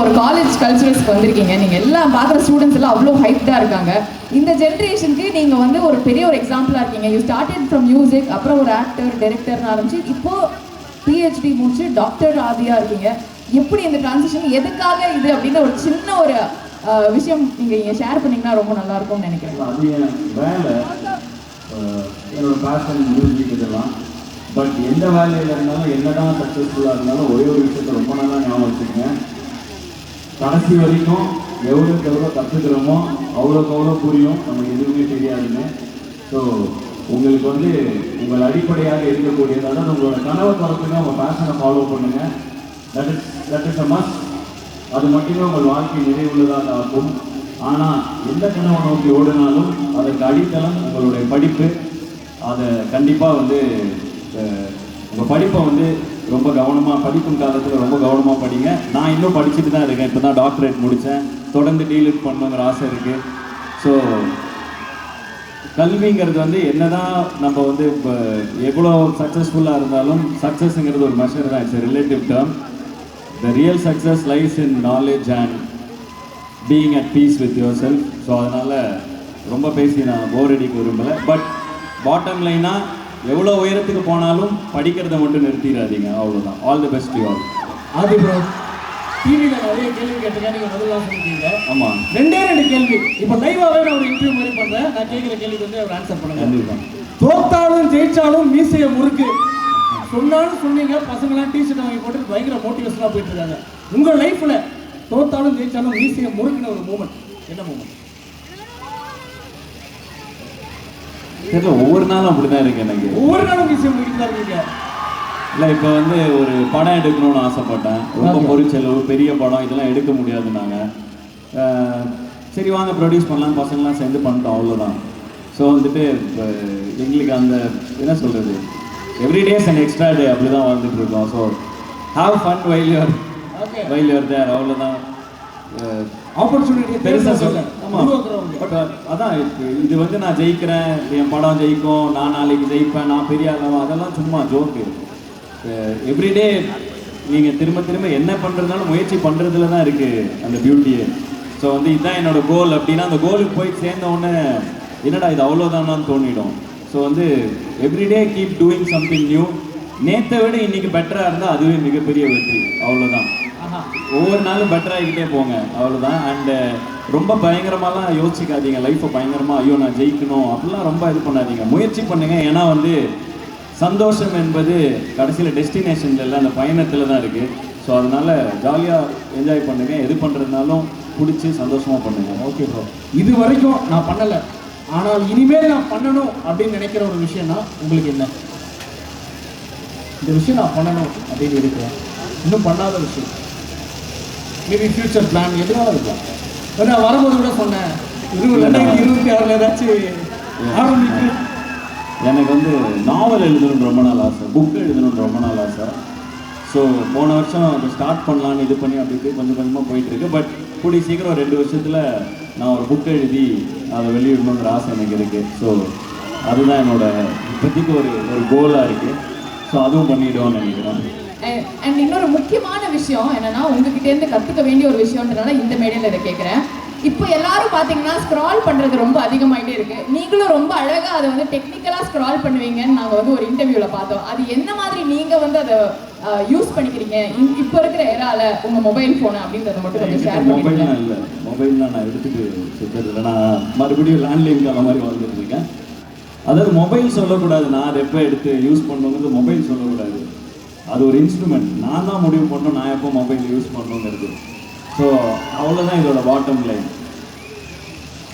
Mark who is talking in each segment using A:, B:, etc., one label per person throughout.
A: ஒரு காலேஜ் கல்ச்சுரல்ஸ்க்கு வந்திருக்கீங்க. நீங்கள் எல்லாம் பார்க்குற ஸ்டூடெண்ட்ஸ் எல்லாம் அவ்வளோ ஹைப்டாக இருக்காங்க. இந்த ஜென்ரேஷனுக்கு நீங்கள் வந்து ஒரு பெரிய ஒரு எக்ஸாம்பிளாக இருக்கீங்க. யூ ஸ்டார்டட் ஃப்ரம் மியூசிக், அப்புறம் ஒரு ஆக்டர் டைரக்டர்னு ஆரம்பிச்சு இப்போது பிஹெச்டி முடிச்சு டாக்டர் ஆதியாக இருக்கீங்க. எப்படி இந்த டிரான்சிஷன், எதுக்காக இது அப்படின்னு ஒரு சின்ன ஒரு விஷயம் நீங்கள் ஷேர் பண்ணிங்கன்னா ரொம்ப நல்லாயிருக்கும்னு நினைக்கிறேன்.
B: அது என் வேலை, என்னோடய பேஷன் மியூசிக் இதெல்லாம். பட் எந்த வேலையில் இருந்தாலும் என்னதான் சக்ஸஸ்ஃபுல்லாக இருந்தாலும் ஒரே ஒரு விஷயத்த ரொம்ப நாளாக ஞாபகம் வச்சுக்கோங்க. கடைசி வரைக்கும் எவ்வளோக்கு எவ்வளோ கற்றுக்கிறோமோ அவ்வளோக்கு அவ்வளோ புரியும், நமக்கு எதுவுமே தெரியாதுன்னு. ஸோ உங்களுக்கு வந்து உங்கள் அடிப்படையாக இருக்கக்கூடியதான உங்களோட கனவை துறத்துங்க, உங்கள் பேஷனை ஃபாலோ பண்ணுங்கள். That is a must. அது மட்டுமே உங்கள் வாழ்க்கை நிறைவுள்ளதாக ஆகும். ஆனால் எந்த கனவை நோக்கி ஓடினாலும் அதற்கு அடித்தளம் உங்களுடைய படிப்பு. அதை கண்டிப்பாக வந்து உங்கள் படிப்பை வந்து ரொம்ப கவனமாக, படிக்கும் காலத்தில் ரொம்ப கவனமாக படிங்க. நான் இன்னும் படிச்சுட்டு தான் இருக்கேன். இப்போ தான் டாக்டரேட் முடித்தேன். தொடர்ந்து டீலுக்கு பண்ணணுங்கிற ஆசை இருக்குது. ஸோ கல்விங்கிறது வந்து என்ன தான் நம்ம வந்து இப்போ எவ்வளோ சக்ஸஸ்ஃபுல்லாக இருந்தாலும் சக்ஸஸ்ங்கிறது ஒரு மெஷர் தான். It's relative term. The real success lies in knowledge and being at piece with your self. So அதனால் ரொம்ப பேசி நான் போர் அடிக்க விரும்பலை. பட் பாட்டம் லைனாக எவ்வளோ உயரத்துக்கு போனாலும் படிக்கிறத மட்டும் நிறுத்திடாதீங்க, அவ்வளோதான். All the best you all.
C: Aadhi bro, டிவியில் நிறைய கேள்வி கேட்டுங்க, நீங்கள் முதல்லாம் சொல்லிட்டீங்க.
B: ஆமாம்,
C: 2 கேள்வி. இப்போ லைவாகவே நான் ஒரு இன்டர்வியூ மாதிரி பண்ணுறேன். நான் கேட்குற கேள்விக்கு வந்து அவர் ஆன்சர் பண்ணுங்க.
B: கண்டிப்பாக.
C: தோத்தாலும் ஜெயிச்சாலும் மீசையை முறுக்கு சொன்னாலும் சொன்னீங்க. பசங்களாம் டிஷர்ட் வாங்கி போட்டு பயங்கர மோட்டிவேஷனாக போயிட்டு இருக்காங்க. உங்கள் லைஃப்பில் தோத்தாலும் ஜெயிச்சாலும் மீசையை முறுக்குன ஒரு மூமெண்ட் என்ன மூமெண்ட்?
B: தெரியல, ஒவ்வொரு நாளும் அப்படி தான் இருக்கு எனக்கு.
C: ஒவ்வொரு நாளும் மீசையை முறுக்கி தான் இருக்கீங்க.
B: இல்லை, இப்போ வந்து ஒரு படம் எடுக்கணும்னு ஆசைப்பட்டேன். ரொம்ப பொறிச்செலவு, பெரிய படம், இதெல்லாம் எடுக்க முடியாதுன்னாங்க. சரி வாங்க ப்ரொடியூஸ் பண்ணலாம், பசங்களாம் சேர்ந்து பண்ணிட்டோம், அவ்வளோதான். ஸோ வந்துட்டு இப்போ எங்களுக்கு அந்த என்ன சொல்கிறது, எவ்ரிடேஸ் அண்ட் எக்ஸ்ட்ரா டே அப்படி தான் வாழ்ந்துட்டு இருக்கோம். So have fun while your there, அவ்வளோதான்.
C: ஆப்பர்ச்சுனிட்டி
B: பெருசாக சொல்ல. ஆமாம், பட் அதான் இது வந்து நான் ஜெயிக்கிறேன், என் படம் ஜெயிக்கும், நான் நாளைக்கு ஜெயிப்பேன், நான் பெரிய ஆளாகும், அதெல்லாம் சும்மா ஜோக்கு. எவ்ரிடே நீங்கள் திரும்ப திரும்ப என்ன பண்ணுறதுனாலும் முயற்சி பண்ணுறதுல தான் இருக்குது அந்த பியூட்டியே. ஸோ வந்து இதுதான் என்னோட கோல் அப்படின்னா அந்த கோலுக்கு போய் சேர்ந்த உடனே என்னடா இது அவ்வளோதானான்னு தோணிடும். ஸோ வந்து everyday keep doing something new. நேற்றை விட இன்றைக்கி பெட்டராக இருந்தால் அதுவே மிகப்பெரிய வெற்றி, அவ்வளோதான். ஒவ்வொரு நாளும் பெட்டராகிக்கிட்டே போங்க, அவ்வளோதான். அண்டு ரொம்ப பயங்கரமாலாம் யோசிக்காதீங்க லைஃப்பை. பயங்கரமாக ஐயோ நான் ஜெயிக்கணும் அப்படிலாம் ரொம்ப இது பண்ணாதீங்க. முயற்சி பண்ணுங்கள். ஏன்னா வந்து சந்தோஷம் என்பது கடைசியில் டெஸ்டினேஷனில் இல்லை, அந்த பயணத்தில் தான் இருக்குது. ஸோ அதனால் ஜாலியாக என்ஜாய் பண்ணுங்கள். எது பண்ணுறதுனாலும் பிடிச்சி சந்தோஷமாக பண்ணுங்கள்.
C: ஓகே ப்ரோ, இது வரைக்கும் நான் பண்ணலை, ஆனால் இனிமேல் நான் பண்ணணும் அப்படின்னு நினைக்கிற ஒரு விஷயம்னா உங்களுக்கு என்ன? இந்த விஷயம் நான் பண்ணணும் அப்படின்னு இருக்கிறேன், இன்னும் பண்ணாத விஷயம், மேபி ஃபியூச்சர் பிளான் எதுனால இருக்கலாம். நான் வரும்போது கூட சொன்னேன் 2026 ஏதாச்சும் ஆரம்பிக்கு.
B: எனக்கு வந்து நாவல் எழுதணும்னு ரொம்ப நாள் ஆசை, புக் எழுதணும்னு ரொம்ப நாள் ஆசை. ஸோ போன வருஷம் அதை ஸ்டார்ட் பண்ணலான்னு இது பண்ணி அப்படி கொஞ்சம் கொஞ்சமாக போயிட்டுருக்கு. பட் கூடிய சீக்கிரம் ஒரு 2 வருஷத்தில் நான் ஒரு புக் எழுதி அதை வெளியிடணுங்கிற ஆசை எனக்கு இருக்குது. ஸோ அதுதான் என்னோட இப்போதைக்கு ஒரு கோலாக இருக்குது. ஸோ அதுவும் பண்ணிவிடுவோம்னு நினைக்கிறேன்.
A: அண்ட் இன்னொரு முக்கியமான விஷயம் என்னன்னா, உங்ககிட்டேருந்து கற்றுக்க வேண்டிய ஒரு விஷயம்ன்றனால இந்த மேடையில் இதை கேட்குறேன். இப்போ எல்லாரும் பார்த்தீங்கன்னா ஸ்க்ரால் பண்ணுறது ரொம்ப அதிகமாகிட்டே இருக்குது. நீங்களும் ரொம்ப அழகாக அதை வந்து டெக்னிக்கலாக ஸ்க்ரால் பண்ணுவீங்கன்னு நாங்கள் வந்து ஒரு இன்டர்வியூவில் பார்த்தோம். அது என்ன மாதிரி நீங்கள் வந்து அதை யூஸ் பண்ணிக்கிறீங்க இப்போ இருக்கிற ஏரால உங்கள் மொபைல் ஃபோனை அப்படின்றத மட்டும் கொஞ்சம் ஷேர் பண்ணுங்க.
B: இல்லை, மொபைல்லாம் நான் எடுத்துகிட்டு சுற்றுறதில்லை. நான் மறுபடியும் லேண்ட்லைனுக்கு அந்த மாதிரி வாழ்ந்துட்டு இருக்கேன். அதாவது மொபைல் சொல்லக்கூடாது, நான் அதை எப்போ எடுத்து யூஸ் பண்ணுங்கிறது மொபைல் சொல்லக்கூடாது. அது ஒரு இன்ஸ்ட்ருமெண்ட். நான் தான் முடிவு பண்ணணும் நான் எப்போ மொபைல் யூஸ் பண்ணணுங்கிறது. ஸோ அவ்வளோதான் இதோட பாட்டம் லைன்.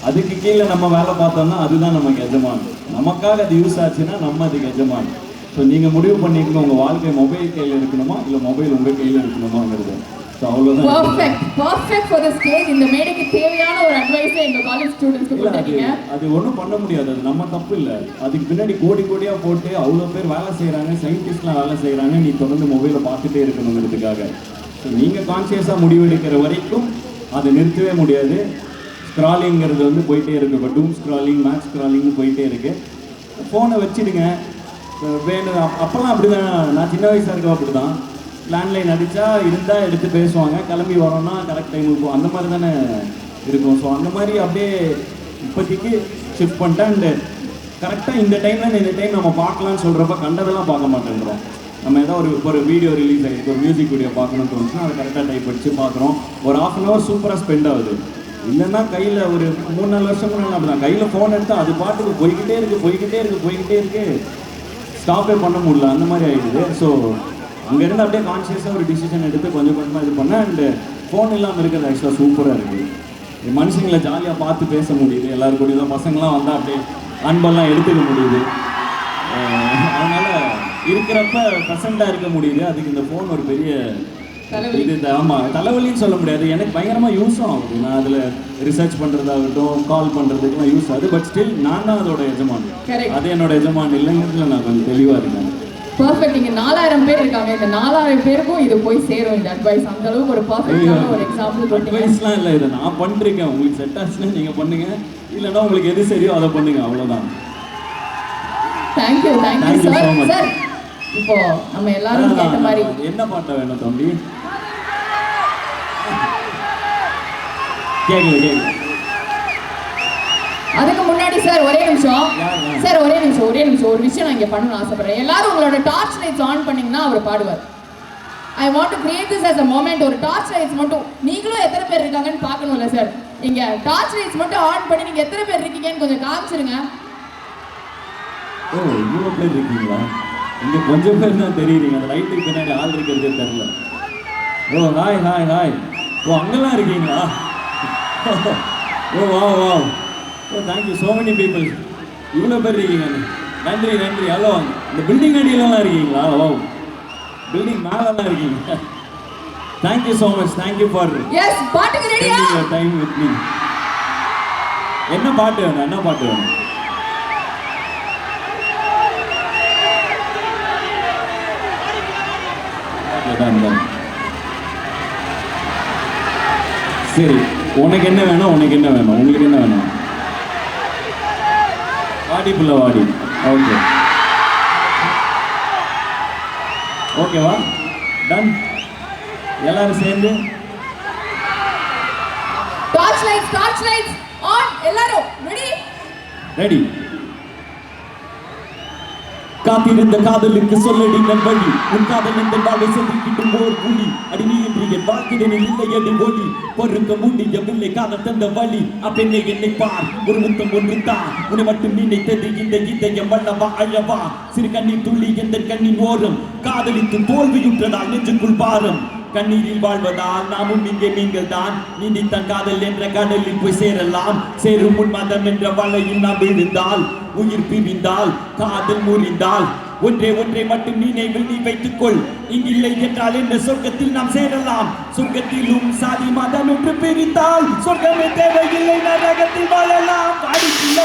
B: அதுக்கு கீழே நம்ம வேலை பார்த்தோம்னா அதுதான் நமக்கு எஜமான். நமக்காக அது யூஸ் ஆச்சுன்னா நம்ம அதுக்கு எஜமான். ஸோ நீங்கள் முடிவு பண்ணிக்கணும் உங்கள் வாழ்க்கை மொபைல் கையில் இருக்கணுமா இல்லை மொபைல் உங்கள் கையில் இருக்கணுமாங்கிறது. ஸோ அவ்வளோதான்.
A: Perfect for the stage. இந்த மேடைக்கு தேவையான ஒரு அட்வைஸை எங்கள் காலேஜ் ஸ்டூடெண்ட்ஸ்க்கு கொடுத்தீங்க.
B: அது ஒன்றும் பண்ண முடியாது, அது நம்ம தப்பு இல்லை. அதுக்கு பின்னாடி கோடியாக போட்டு அவ்வளோ பேர் வேலை செய்கிறாங்க, சயின்டிஸ்ட்லாம் வேலை செய்கிறாங்க. நீ தொடர்ந்து மொபைலை பார்த்துட்டே இருக்கணுங்கிறதுக்காக. ஸோ நீங்கள் கான்சியஸாக முடிவெடுக்கிற வரைக்கும் அதை நிறுத்தவே முடியாது. ஸ்க்ராலிங்கிறது வந்து போயிட்டே இருக்குது. இப்போ டூம் ஸ்க்ராலிங், மேக்ஸ் ஸ்க்ராலிங்னு போயிட்டே இருக்குது. ஃபோனை வச்சுடுங்க. வேணும் அப்போல்லாம் அப்படி தான். நான் சின்ன வயசாக இருக்க அப்படி தான். லேண்ட்லைன் அடித்தா இருந்தால் எடுத்து பேசுவாங்க, கிளம்பி வரோன்னா கரெக்ட் டைம் இருக்கும், அந்த மாதிரி தானே இருக்கும். ஸோ அந்த மாதிரி அப்படியே இப்போதைக்கு ஷிஃப்ட் பண்ணிட்டேன். அண்டு கரெக்டாக இந்த டைமில் இந்த டைம் நம்ம பார்க்கலான்னு சொல்கிறப்ப கண்டதெல்லாம் பார்க்க மாட்டேங்கிறோம். நம்ம ஏதோ ஒரு வீடியோ ரிலீஸ் ஆகிருக்கு, ஒரு மியூசிக் வீடியோ பார்க்கணும்னு தோணுச்சுன்னா அதை கரெக்டாக டைப் அடித்து பார்க்குறோம். ஒரு ½ அன் ஹவர் சூப்பராக ஸ்பெண்ட் ஆகுது. இல்லைன்னா கையில் ஒரு 3-4 வருஷம் முன்னாடி அப்படி தான் கையில் ஃபோன் எடுத்தால் அது பாட்டுக்கு போய்கிட்டே இருக்கு, ஸ்டாப்பே பண்ண முடியல, அந்த மாதிரி ஆகிடுது. ஸோ அங்கேருந்து அப்படியே கான்ஷியஸாக ஒரு டிசிஷன் எடுத்து கொஞ்சம் கொஞ்சமாக இது பண்ணேன். அண்டு ஃபோன் இல்லாமல் இருக்கிறது ஆக்சுவலாக சூப்பராக இருக்குது. மனுஷங்களை ஜாலியாக பார்த்து பேச முடியுது, எல்லாரும் கூட தான் பசங்களாம் வந்தால் அப்படியே அன்பெல்லாம் எடுத்துக்க முடியுது. அதனால் இருக்கிறப்ப ப்ரெசண்ட்டாக இருக்க முடியுது. அதுக்கு இந்த ஃபோன் ஒரு பெரிய இது. ஆமாம், தலைவலின்னு சொல்ல முடியாது, எனக்கு பயங்கரமாக யூஸும் ஆகுது. நான் அதில் ரிசர்ச் பண்ணுறதாகட்டும், கால் பண்ணுறதுக்குலாம் யூஸ் ஆகுது. பட் ஸ்டில் நான் தான் அதோட எஜமான், அது என்னோட எஜமான் இல்லைங்கிறதுல நான் கொஞ்சம் தெளிவாக இருக்கேன்.
A: பர்ஃபெக்ட். இங்க 4000 பேர் இருக்காங்க, இந்த 4000 பேருக்கும் இது போய் சேரும் இந்த அட்வைஸ். அந்த அளவுக்கு ஒரு பர்ஃபெக்ட்டான ஒரு எக்ஸாம்பிள் கொடுத்தீங்க.
B: அட்வைஸ்லாம் இல்லை, இதை நான் பண்ணிருக்கேன். உங்களுக்கு செட் ஆச்சுன்னா நீங்கள் பண்ணுங்க, இல்லைன்னா உங்களுக்கு எது சரியோ அதை பண்ணுங்க, அவ்வளோதான்.
A: Thank you sir. சார் இப்போ நம்ம எல்லாரும் கேட்ட மாதிரி
B: என்ன பாட்ட வேணும் தம்பி? கேட்கல. அதுக்கு
A: முன்னாடி சார் ஒரே நிமிஷம் ஒரு விஷயம் நான் இங்க பண்ணணும்னு ஆசைப்படுறேன். எல்லாரும் உங்களோட டார்ச் லைட்ஸ் ஆன் பண்ணீங்கன்னா அவர் பாடுவார். I want to create this as a moment. ஒரு டார்ச் லைட்ஸ் மட்டும் நீங்களும் எத்தனை பேர் இருக்காங்கன்னு பார்க்கணும்ல சார். இங்க டார்ச் லைட்ஸ் மட்டும் ஆன் பண்ணி நீங்க எத்தனை பேர் இருக்கீங்கன்னு கொஞ்சம் காமிச்சிருங்க.
B: ஓ, இவ்வளோ பேர் இருக்கீங்களா? இங்கே கொஞ்சம் பேர் தான் தெரியுறீங்க, அந்த லைட்டுக்கு பின்னாடி ஆள் இருக்கிறதே தெரில. ஓ ஹாய். ஓ அங்கெல்லாம் இருக்கீங்களா? ஓ வா ஓ தேங்க்யூ, ஸோ மெனி பீப்புள். இவ்வளோ பேர் இருக்கீங்க, நன்றி. ஹலோ, இந்த பில்டிங் அடியிலலாம் இருக்கீங்களா? ஓ, பில்டிங் மேலெல்லாம் இருக்கீங்க. Thank you so much. Thank you for time with me. என்ன பாட்டு வேணும்? சரி, உனக்கு என்ன வேணும்? உங்களுக்கு என்ன வேணும்? வாடி புள்ள வாடி. ஓகேவா? டன். எல்லாரும் சேர்ந்து
A: டார்ச் லைட்ஸ் ஆன். எல்லாரும்
B: ரெடி. காத்திருந்த காதலுக்கு சொல்லடி நல்வழி, உன் காதல் இந்த வாழை செதுக்கிட்டும் ஓர் புலி. அடி நீ என்று என் வாழ்க்கையினில் இல்லை அடி ஒளி, பொறுக்க முடியவில்லை காதல் தந்த வழி. அப்பெண்ணை என்னை பார், ஒரு முத்தம் ஒன்று தான், உன்னை மட்டும் நினைத்தது இந்த இதயம் வல்லவா அழவா. சிறு கண்ணீர் துள்ளி எந்த கண்ணின் ஓரம், காதலித்து தோல்வியுற்றதால் நெஞ்சுக்குள் பாரம். கண்ணீரில் வாழ்வதால் நாமும் இங்கே நீங்கள் தான், நீந்தித்தான் காதல் என்ற கடலில் போய் சேரலாம். சேரும் முன் மதம் என்ற வலையில் நாம் விழுந்தால், உயிர் பிரிந்தால், காதல் முறிந்தால், ஒன்றை மட்டும் நினைவில் நீ வைத்துக்கொள். இங்கில்லை என்றால் என்ற சொர்க்கத்தில் நாம் சேரலாம். சொர்க்கத்திலும் சாதி மதம் என்று பிரித்தால், சொர்க்கமே தேவையில்லை, நரகத்தில் வாழலாம். பாடிக்கொள்ள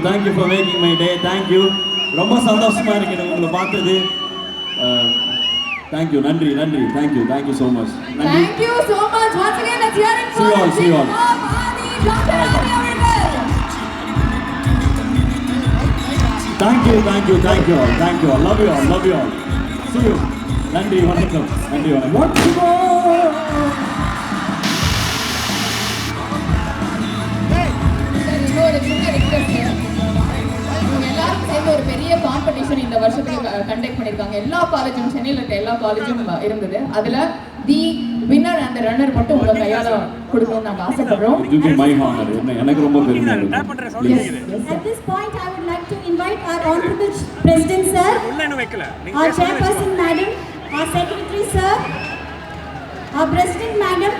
B: thank you for making my day. Thank you, ரொம்ப சந்தோஷமா இருக்கு உங்களை பார்த்தது. தேங்க்யூ, நன்றி. Thank you so much.
A: Once again, let's hear it for
B: See you all. Thank you. Love you all. See you. நன்றி, வணக்கம்.
A: எல்லாரும் சேர்ந்து ஒரு பெரிய காம்படிஷன் இந்த வருஷத்துல கண்டக்ட் பண்ணிருக்காங்க. எல்லா காலேஜும், சென்னையில் இருக்க எல்லா காலேஜும் இருந்தது. அதுல தி வின்னர் அண்ட் ரன்னர் மட்டும் உங்க கையால கொடுக்கணும்னு நாங்க ஆசைப்படுறோம்.
B: எனக்கு ரொம்ப பெருமை.
D: At this point I would like to invite our honorable president sir, our chairperson madam, our secretary sir, our president madam,